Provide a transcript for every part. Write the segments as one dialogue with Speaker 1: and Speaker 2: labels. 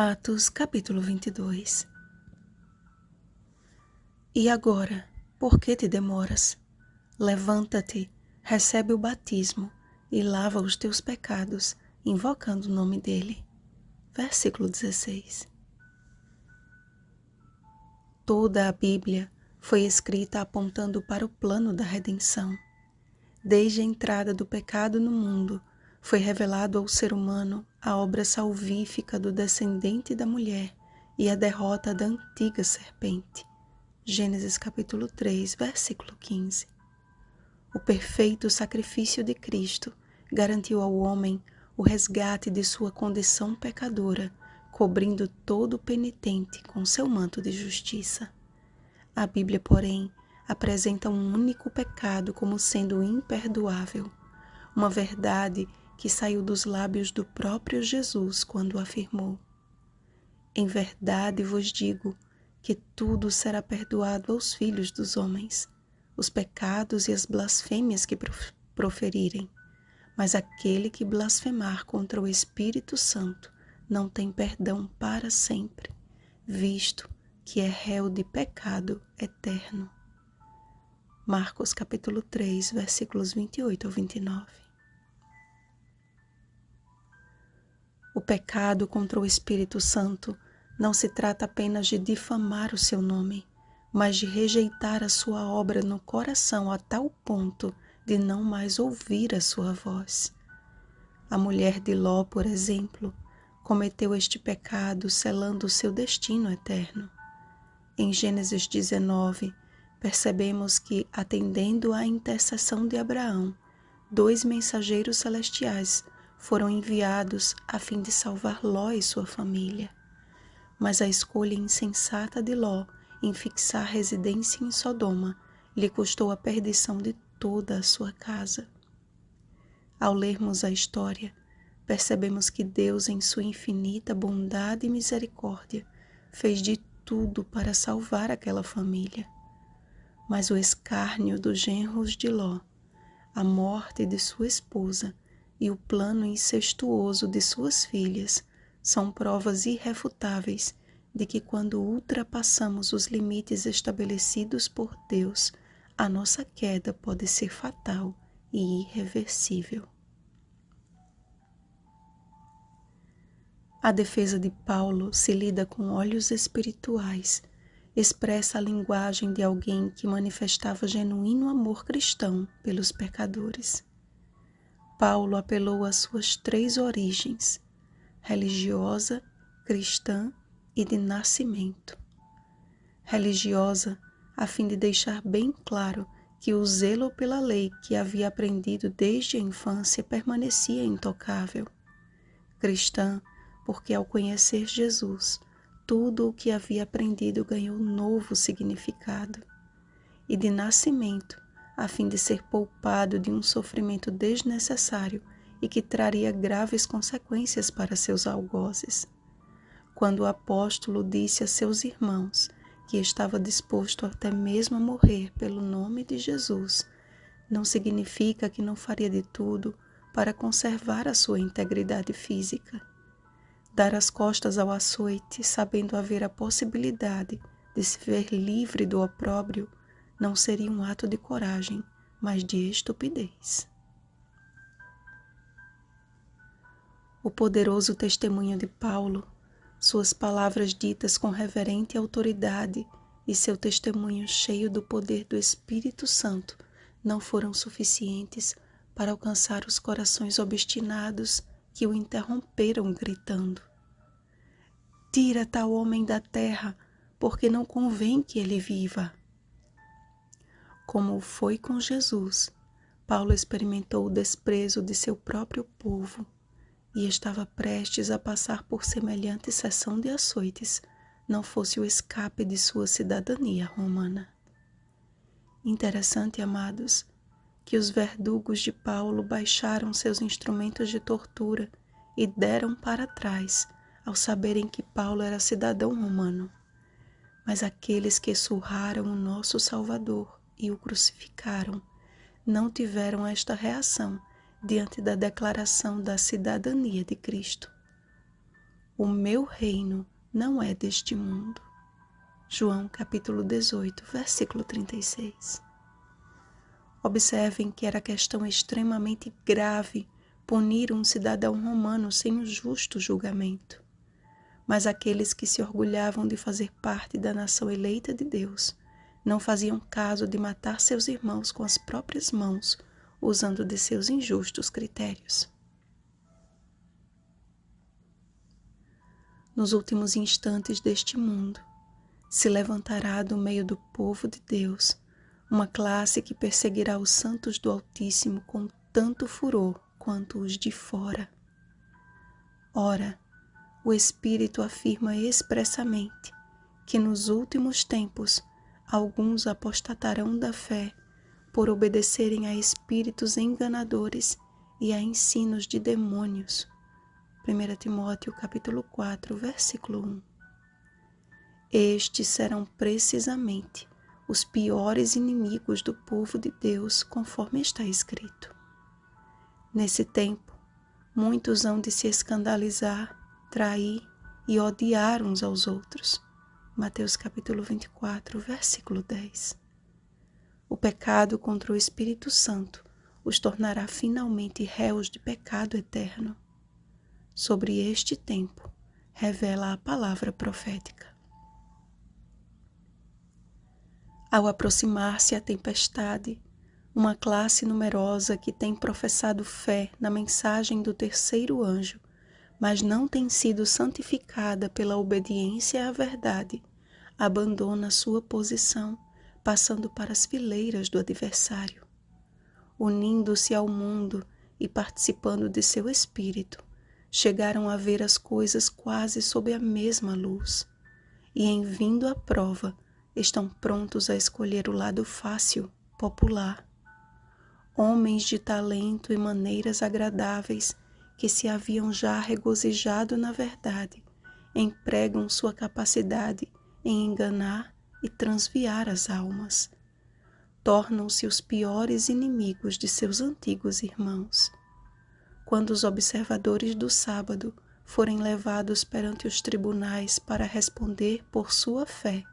Speaker 1: Atos capítulo 22. E agora, por que te demoras? Levanta-te, recebe o batismo e lava os teus pecados, invocando o nome dele. Versículo 16. Toda a Bíblia foi escrita apontando para o plano da redenção. Desde a entrada do pecado no mundo, foi revelado ao ser humano a obra salvífica do descendente da mulher e a derrota da antiga serpente. Gênesis capítulo 3, versículo 15. O perfeito sacrifício de Cristo garantiu ao homem o resgate de sua condição pecadora, cobrindo todo o penitente com seu manto de justiça. A Bíblia, porém, apresenta um único pecado como sendo imperdoável, uma verdade que saiu dos lábios do próprio Jesus quando afirmou: Em verdade vos digo que tudo será perdoado aos filhos dos homens, os pecados e as blasfêmias que proferirem, mas aquele que blasfemar contra o Espírito Santo não tem perdão para sempre, visto que é réu de pecado eterno. Marcos capítulo 3, versículos 28 ao 29. O pecado contra o Espírito Santo não se trata apenas de difamar o seu nome, mas de rejeitar a sua obra no coração a tal ponto de não mais ouvir a sua voz. A mulher de Ló, por exemplo, cometeu este pecado selando o seu destino eterno. Em Gênesis 19, percebemos que, atendendo à intercessão de Abraão, 2 mensageiros celestiais foram enviados a fim de salvar Ló e sua família. Mas a escolha insensata de Ló em fixar residência em Sodoma lhe custou a perdição de toda a sua casa. Ao lermos a história, percebemos que Deus, em sua infinita bondade e misericórdia, fez de tudo para salvar aquela família. Mas o escárnio dos genros de Ló, a morte de sua esposa e o plano incestuoso de suas filhas são provas irrefutáveis de que quando ultrapassamos os limites estabelecidos por Deus, a nossa queda pode ser fatal e irreversível. A defesa de Paulo se lida com olhos espirituais, expressa a linguagem de alguém que manifestava genuíno amor cristão pelos pecadores. Paulo apelou às suas 3 origens: religiosa, cristã e de nascimento. Religiosa, a fim de deixar bem claro que o zelo pela lei que havia aprendido desde a infância permanecia intocável. Cristã, porque ao conhecer Jesus, tudo o que havia aprendido ganhou novo significado. E de nascimento, a fim de ser poupado de um sofrimento desnecessário e que traria graves consequências para seus algozes. Quando o apóstolo disse a seus irmãos que estava disposto até mesmo a morrer pelo nome de Jesus, não significa que não faria de tudo para conservar a sua integridade física. Dar as costas ao açoite, sabendo haver a possibilidade de se ver livre do opróbrio, não seria um ato de coragem, mas de estupidez. O poderoso testemunho de Paulo, suas palavras ditas com reverente autoridade e seu testemunho cheio do poder do Espírito Santo não foram suficientes para alcançar os corações obstinados que o interromperam gritando: Tira tal homem da terra, porque não convém que ele viva. Como foi com Jesus, Paulo experimentou o desprezo de seu próprio povo e estava prestes a passar por semelhante sessão de açoites, não fosse o escape de sua cidadania romana. Interessante, amados, que os verdugos de Paulo baixaram seus instrumentos de tortura e deram para trás ao saberem que Paulo era cidadão romano. Mas aqueles que surraram o nosso Salvador e o crucificaram não tiveram esta reação diante da declaração da cidadania de Cristo. o meu reino não é deste mundo. João capítulo 18, versículo 36. Observem que era questão extremamente grave punir um cidadão romano sem um justo julgamento. Mas aqueles que se orgulhavam de fazer parte da nação eleita de Deus não faziam caso de matar seus irmãos com as próprias mãos, usando de seus injustos critérios. Nos últimos instantes deste mundo, se levantará do meio do povo de Deus uma classe que perseguirá os santos do Altíssimo com tanto furor quanto os de fora. Ora, o Espírito afirma expressamente que nos últimos tempos alguns apostatarão da fé por obedecerem a espíritos enganadores e a ensinos de demônios. 1 Timóteo capítulo 4, versículo 1. Estes serão precisamente os piores inimigos do povo de Deus, conforme está escrito. Nesse tempo, muitos hão de se escandalizar, trair e odiar uns aos outros. Mateus capítulo 24, versículo 10. O pecado contra o Espírito Santo os tornará finalmente réus de pecado eterno. Sobre este tempo, revela a palavra profética. Ao aproximar-se a tempestade, uma classe numerosa que tem professado fé na mensagem do terceiro anjo, mas não tem sido santificada pela obediência à verdade, abandona sua posição, passando para as fileiras do adversário. Unindo-se ao mundo e participando de seu espírito, chegaram a ver as coisas quase sob a mesma luz, e em vindo à prova, estão prontos a escolher o lado fácil, popular. Homens de talento e maneiras agradáveis, que se haviam já regozijado na verdade, empregam sua capacidade em enganar e transviar as almas. Tornam-se os piores inimigos de seus antigos irmãos. Quando os observadores do sábado forem levados perante os tribunais para responder por sua fé,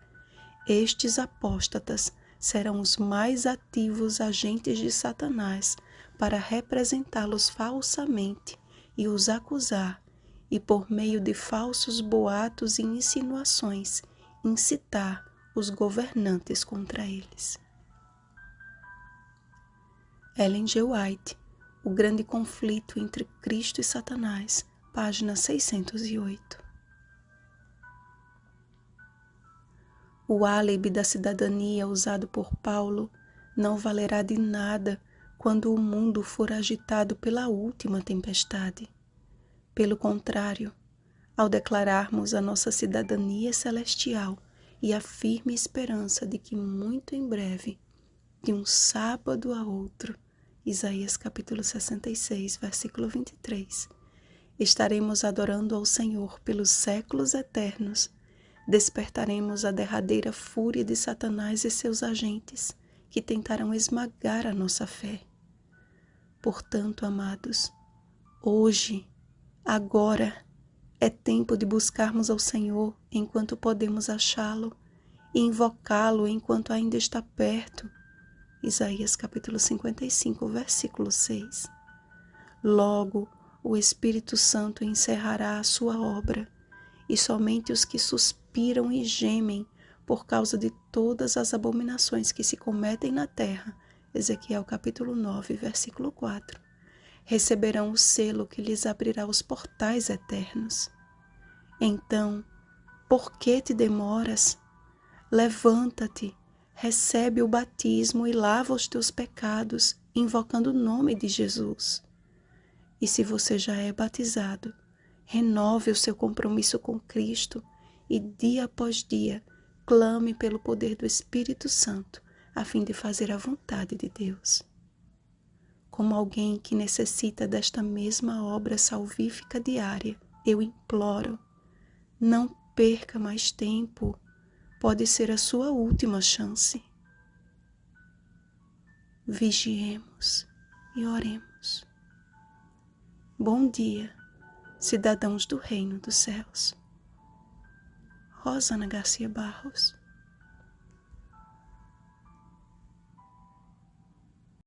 Speaker 1: estes apóstatas serão os mais ativos agentes de Satanás para representá-los falsamente e os acusar, e por meio de falsos boatos e insinuações, incitar os governantes contra eles. Ellen G. White, O Grande Conflito entre Cristo e Satanás, página 608. O álibi da cidadania usado por Paulo não valerá de nada quando o mundo for agitado pela última tempestade. Pelo contrário, ao declararmos a nossa cidadania celestial e a firme esperança de que muito em breve, de um sábado a outro, Isaías capítulo 66, versículo 23, estaremos adorando ao Senhor pelos séculos eternos, despertaremos a derradeira fúria de Satanás e seus agentes, que tentarão esmagar a nossa fé. Portanto, amados, hoje, agora, é tempo de buscarmos ao Senhor enquanto podemos achá-lo e invocá-lo enquanto ainda está perto. Isaías capítulo 55, versículo 6. Logo, o Espírito Santo encerrará a sua obra, e somente os que suspiram e gemem por causa de todas as abominações que se cometem na terra, Ezequiel capítulo 9, versículo 4, receberão o selo que lhes abrirá os portais eternos. Então, por que te demoras? Levanta-te, recebe o batismo e lava os teus pecados, invocando o nome de Jesus. E se você já é batizado, renove o seu compromisso com Cristo e dia após dia clame pelo poder do Espírito Santo a fim de fazer a vontade de Deus. Como alguém que necessita desta mesma obra salvífica diária, eu imploro, não perca mais tempo, pode ser a sua última chance. Vigiemos e oremos. Bom dia cidadãos do reino dos céus. Rosana Garcia Barros.